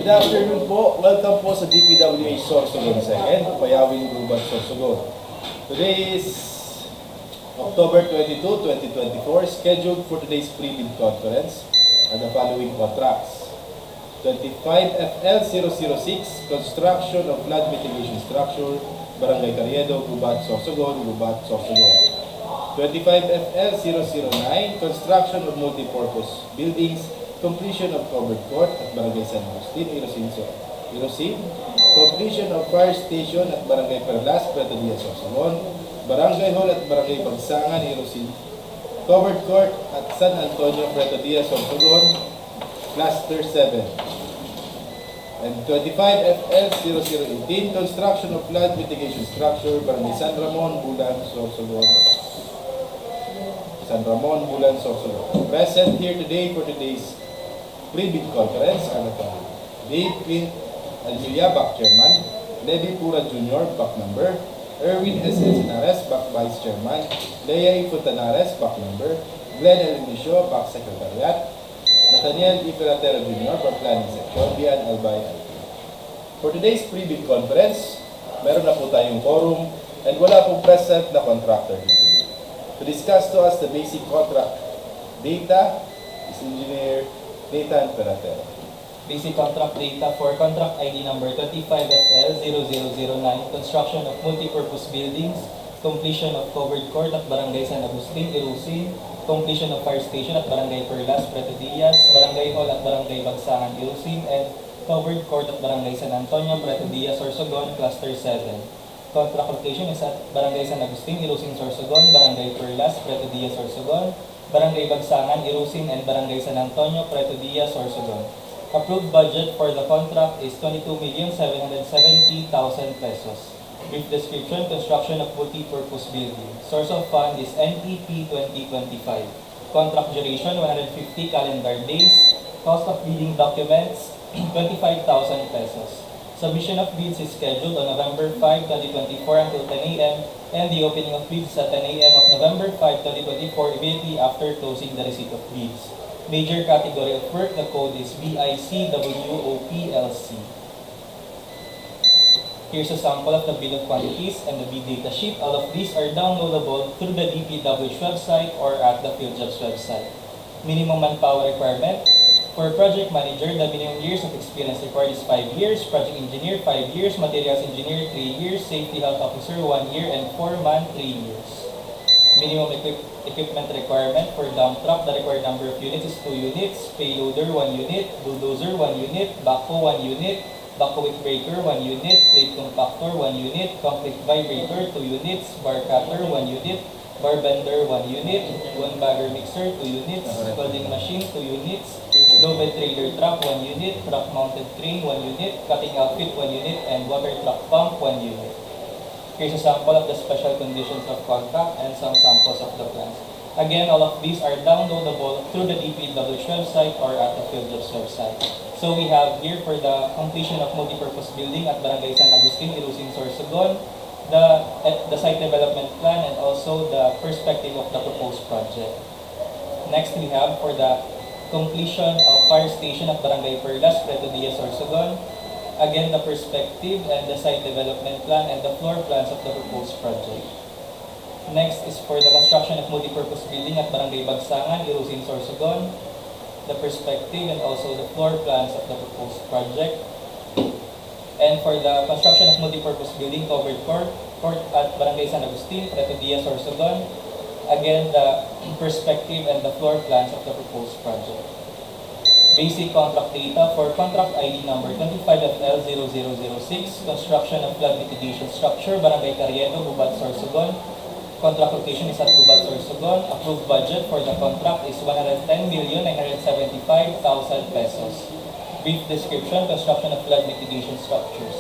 Good afternoon po. Welcome po sa DPWH Sorsogon second, Payawing Gubat Sorsogon. Today is October 22, 2024, scheduled for today's pre-bid conference are the following contracts. 25FL006, construction of flood mitigation structure, Barangay Carriedo, Gubat, Sorsogon, Gubat, Sorsogon. 25FL009, construction of multipurpose buildings, completion of covered court at Barangay San Agustin, Irosin. Completion of fire station at Barangay Perlas, Prieto, Diaz, Sorsogon. Barangay Hall at Barangay Bagsangan, Irosin. Covered court at San Antonio, Prieto, Diaz, Sorsogon, Cluster 7. And 25FL0018, construction of flood mitigation structure, Barangay San Ramon, Bulan, Sorsogon. San Ramon, Bulan, Sorsogon. Present here today for today's pre-bid conference are the following. Dave Almelia, back chairman. Levi Pura Jr., back member. Erwin S. Encinares, back vice chairman. Lea Fontanares, back member. Glenn L. Inicio, back secretariat. Nathaniel E. Ferratero Jr., back planning section. Bian Albay. For today's pre-bid conference, meron na po tayong quorum and wala pong present na contractor dito. To discuss to us the basic contract data is Engineer Nathan Ferratero. Basic contract data for contract ID number 25FL0009, construction of multipurpose buildings, completion of covered court at Barangay San Agustin, Irosin, completion of fire station at Barangay Perlas, Prieto, Diaz, Barangay Hall at Barangay Bagsangan, Irosin, and covered court at Barangay San Antonio, Prieto, Diaz, Sorsogon, Cluster 7. Contract location is at Barangay San Agustin, Irosin, Sorsogon, Barangay Perlas, Prieto, Diaz, Sorsogon, Barangay Bagsangan, Irosin, and Barangay San Antonio, Prieto, Diaz, Sorsogon. Approved budget for the contract is 22,770,000 pesos. Brief description, construction of multi-purpose building. Source of fund is NTP 2025. Contract duration, 150 calendar days. Cost of bidding documents, 25,000 pesos. Submission of bids is scheduled on November 5, 2024 until 10 a.m. and the opening of bids at 10 a.m. of November 5, 2024 immediately after closing the receipt of bids. Major category of work, the code is BICWOPLC. Here's a sample of the bill of quantities and the bid data sheet. All of these are downloadable through the DPWH website or at the FieldJobs website. Minimum manpower requirement. For project manager, the minimum years of experience required is 5 years, project engineer 5 years, materials engineer 3 years, safety health officer 1 year, and foreman 3 years. Minimum equipment requirement for dump truck, the required number of units is 2 units, payloader 1 unit, bulldozer 1 unit, backhoe 1 unit, backhoe with breaker 1 unit, plate compactor 1 unit, concrete vibrator 2 units, bar cutter 1 unit, bar bender 1 unit, one bagger mixer 2 units, welding machine 2 units, low bed trailer truck 1 unit, truck mounted crane 1 unit, cutting outfit 1 unit, and water truck pump 1 unit. Here's a sample of the special conditions of contract and some samples of the plans. Again, all of these are downloadable through the DPWH website or at the FieldJobs website. So we have here for the completion of multipurpose building at Barangay San Agustin, Irosin, Sorsogon, the site development plan and also the perspective of the proposed project. Next, we have for the completion of fire station at Barangay Perlas, Prieto, Diaz, Sorsogon. Again, the perspective and the site development plan and the floor plans of the proposed project. Next is for the construction of multipurpose building at Barangay Bagsangan, Irosin, Sorsogon. The perspective and also the floor plans of the proposed project. And for the construction of multipurpose building covered court at Barangay San Agustin, Prieto, Diaz, Sorsogon. Again, the perspective and the floor plans of the proposed project. Basic contract data for contract ID number 25FL0006, construction of flood mitigation structure, Barangay Carriedo, Gubat, Sorsogon. Contract location is at Gubat, Sorsogon. Approved budget for the contract is 110,975,000 pesos. Brief description, construction of flood mitigation structures.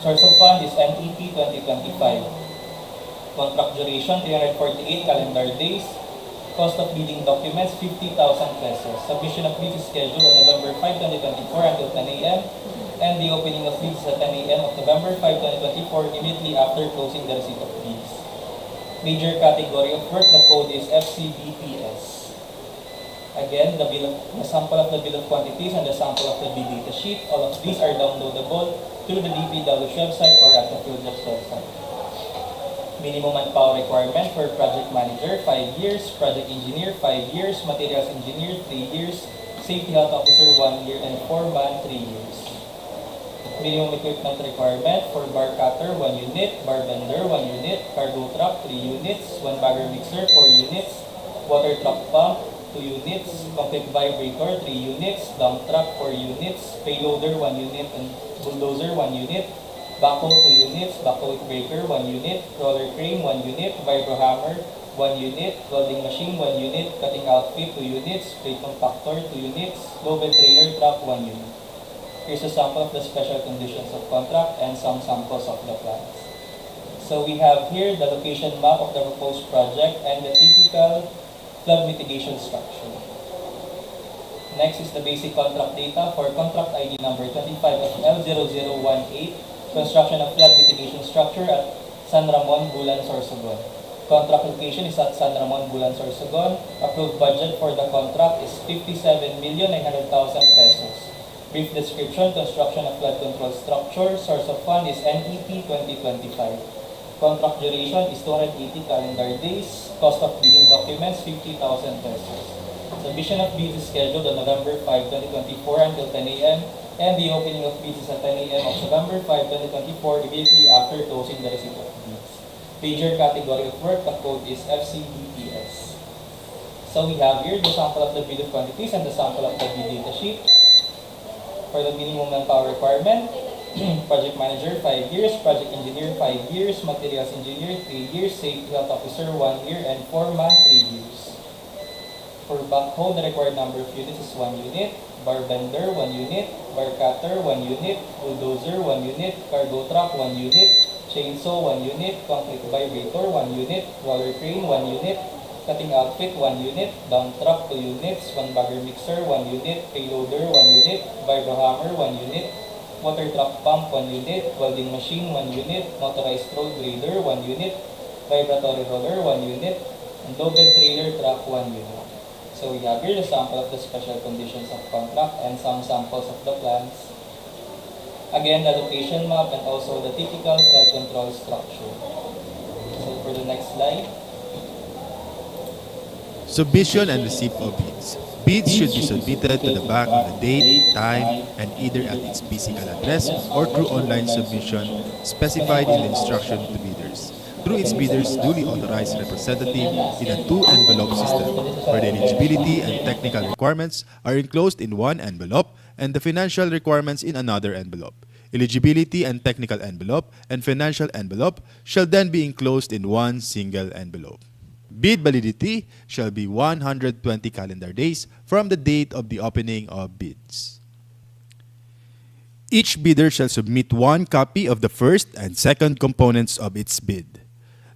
Source of fund is NTP 2025. Contract duration, 348 calendar days. Cost of bidding documents, 50,000 pesos. Submission of bids is scheduled on November 5, 2024 until 10 a.m. and the opening of bids at 10 a.m. of November 5, 2024 immediately after closing the receipt of bids. Major category of work, the code is FCBPS. Again, the sample of the bill of quantities and the sample of the bid data sheet, all of these are downloadable through the DPWH website or at the PhilJobs website. Minimum manpower requirement for project manager, 5 years, project engineer, 5 years, materials engineer, 3 years, safety health officer, 1 year, and foreman, 3 years. Minimum equipment requirement for bar cutter, 1 unit, bar bender, 1 unit, cargo truck, 3 units, 1 bagger mixer, 4 units, water truck pump, 2 units, concrete vibrator, 3 units, dump truck, 4 units, payloader, 1 unit, and bulldozer, 1 unit, backhoe, 2 units, backhoe breaker, 1 unit, roller crane, 1 unit, vibro hammer, 1 unit, welding machine, 1 unit, cutting outfit, 2 units, freight compactor, 2 units, low bed trailer truck, 1 unit. Here's a sample of the special conditions of contract and some samples of the plans. So we have here the location map of the proposed project and the typical flood mitigation structure. Next is the basic contract data for contract ID number 25 of L0018, construction of flood mitigation structure at San Ramon, Bulan, Sorsogon. Contract location is at San Ramon, Bulan, Sorsogon. Approved budget for the contract is 57,900,000 pesos. Brief description, construction of flood control structure. Source of fund is NEP 2025. Contract duration is 280 calendar days. Cost of bidding documents, 50,000 pesos. Submission of bids is scheduled on November 5, 2024 until 10 a.m. and the opening of bids is at 10 a.m. of November 5, 2024 immediately after closing the receipt of bids. Major category of work, the code is FCBPS. So we have here the sample of the bid of quantities and the sample of the bid data sheet. For the minimum manpower requirement, project manager, 5 years, project engineer, 5 years, materials engineer, 3 years, safety health officer, 1 year, and foreman, 3 years. For backhoe, the required number of units is 1 unit, bar bender, 1 unit, bar cutter, 1 unit, bulldozer, 1 unit, cargo truck, 1 unit, chainsaw, 1 unit, concrete vibrator, 1 unit, roller crane, 1 unit, cutting outfit, 1 unit, dump truck, 2 units, 1 bagger mixer, 1 unit, payloader, 1 unit, vibro hammer, 1 unit, water truck pump, 1 unit, welding machine, 1 unit, motorized road grader, 1 unit, vibratory roller, 1 unit, and low bed trailer truck, 1 unit. So we have here the sample of the special conditions of contract and some samples of the plans. Again, the location map and also the typical flood control structure. So for the next slide. Submission and receipt of bids. Bids should be submitted to the back of the date, time, and either at its physical address or through online submission specified in the instruction to bidders, through its bidders' duly authorized representative in a 2-envelope system, where the eligibility and technical requirements are enclosed in one envelope and the financial requirements in another envelope. Eligibility and technical envelope and financial envelope shall then be enclosed in one single envelope. Bid validity shall be 120 calendar days from the date of the opening of bids. Each bidder shall submit one copy of the first and second components of its bid.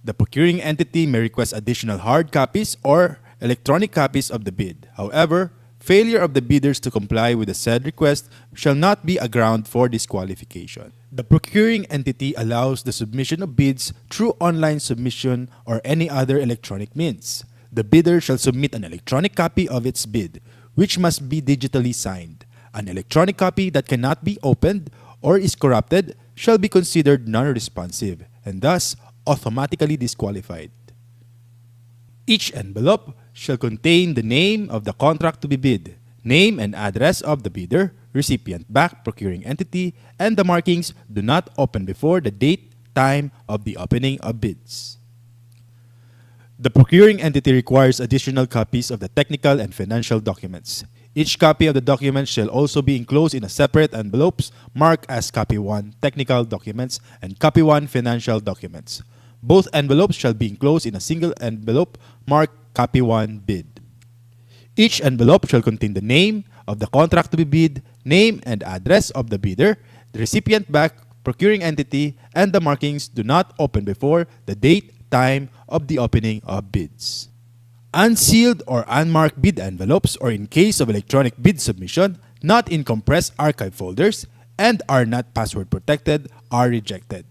The procuring entity may request additional hard copies or electronic copies of the bid. However, failure of the bidders to comply with the said request shall not be a ground for disqualification. The procuring entity allows the submission of bids through online submission or any other electronic means. The bidder shall submit an electronic copy of its bid, which must be digitally signed. An electronic copy that cannot be opened or is corrupted shall be considered non-responsive and thus automatically disqualified. Each envelope shall contain the name of the contract to be bid, name and address of the bidder, recipient back procuring entity, and the markings do not open before the date, time of the opening of bids. The procuring entity requires additional copies of the technical and financial documents. Each copy of the document shall also be enclosed in a separate envelopes marked as Copy 1 Technical Documents and Copy 1 Financial Documents. Both envelopes shall be enclosed in a single envelope marked Copy 1 Bid. Each envelope shall contain the name of the contract to be bid, name and address of the bidder, the recipient back procuring entity, and the markings do not open before the date, time of the opening of bids. Unsealed or unmarked bid envelopes, or in case of electronic bid submission, not in compressed archive folders, and are not password protected, are rejected.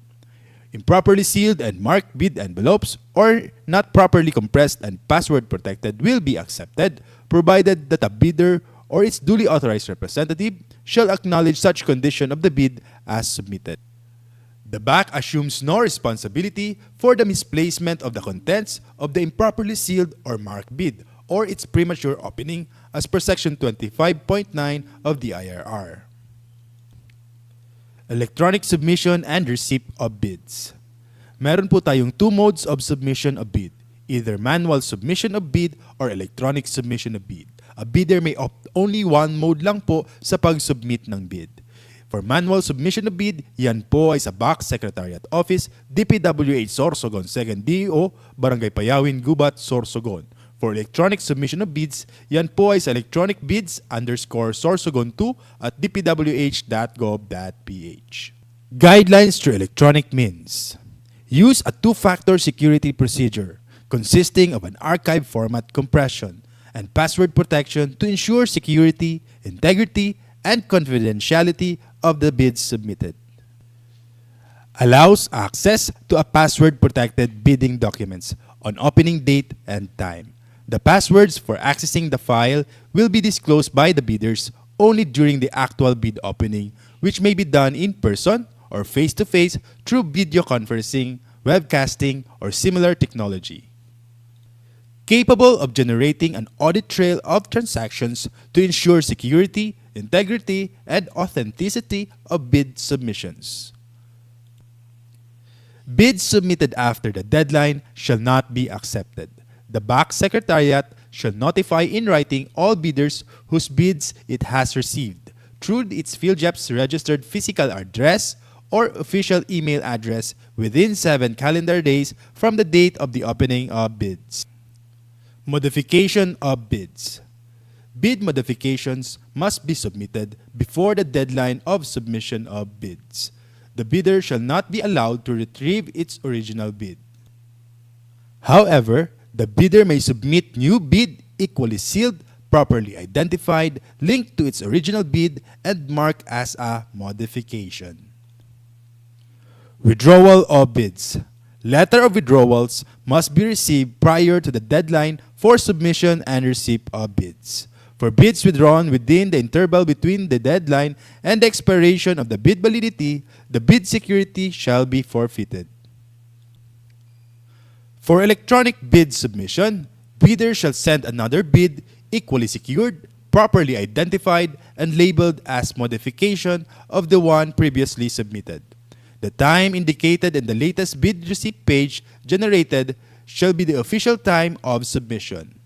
Improperly sealed and marked bid envelopes or not properly compressed and password protected will be accepted, provided that a bidder or its duly authorized representative shall acknowledge such condition of the bid as submitted. The BAC assumes no responsibility for the misplacement of the contents of the improperly sealed or marked bid or its premature opening as per Section 25.9 of the IRR. Electronic submission and receipt of bids. Meron po tayong two modes of submission of bid, either manual submission of bid or electronic submission of bid. A bidder may opt only one mode lang po sa pag-submit ng bid. For manual submission of bid, yan po ay sa BAC Secretariat Office, DPWH Sorsogon, 2nd DO, Barangay Payawin, Gubat, Sorsogon. For electronic submission of bids, yan po ay sa electronicbids_sorsogon2 at dpwh.gov.ph. Guidelines to electronic means. Use a two-factor security procedure consisting of an archive format compression and password protection to ensure security, integrity, and confidentiality of the bids submitted. Allows access to a password-protected bidding documents on opening date and time. The passwords for accessing the file will be disclosed by the bidders only during the actual bid opening, which may be done in person or face-to-face through video conferencing, webcasting, or similar technology. Capable of generating an audit trail of transactions to ensure security, integrity, and authenticity of bid submissions. Bids submitted after the deadline shall not be accepted. The BAC Secretariat shall notify in writing all bidders whose bids it has received through its PhilJEP's registered physical address or official email address within 7 calendar days from the date of the opening of bids. Modification of bids. Bid modifications must be submitted before the deadline of submission of bids. The bidder shall not be allowed to retrieve its original bid. However, the bidder may submit new bid equally sealed, properly identified, linked to its original bid, and marked as a modification. Withdrawal of bids. Letter of withdrawals must be received prior to the deadline for submission and receipt of bids. For bids withdrawn within the interval between the deadline and the expiration of the bid validity, the bid security shall be forfeited. For electronic bid submission, bidder shall send another bid equally secured, properly identified, and labeled as modification of the one previously submitted. The time indicated in the latest bid receipt page generated shall be the official time of submission.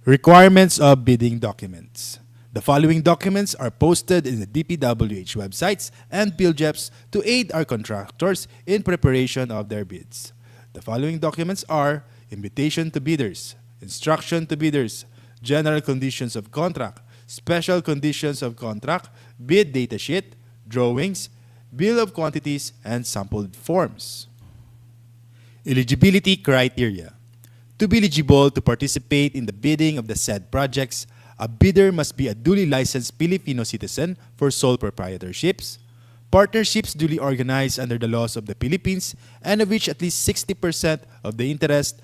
Requirements of bidding documents. The following documents are posted in the DPWH websites and PhilJEPs to aid our contractors in preparation of their bids. The following documents are invitation to bidders, instruction to bidders, general conditions of contract, special conditions of contract, bid data sheet, drawings, bill of quantities, and sampled forms. Eligibility criteria. To be eligible to participate in the bidding of the said projects, a bidder must be a duly licensed Filipino citizen for sole proprietorships, partnerships duly organized under the laws of the Philippines, and of which at least 60% of the interest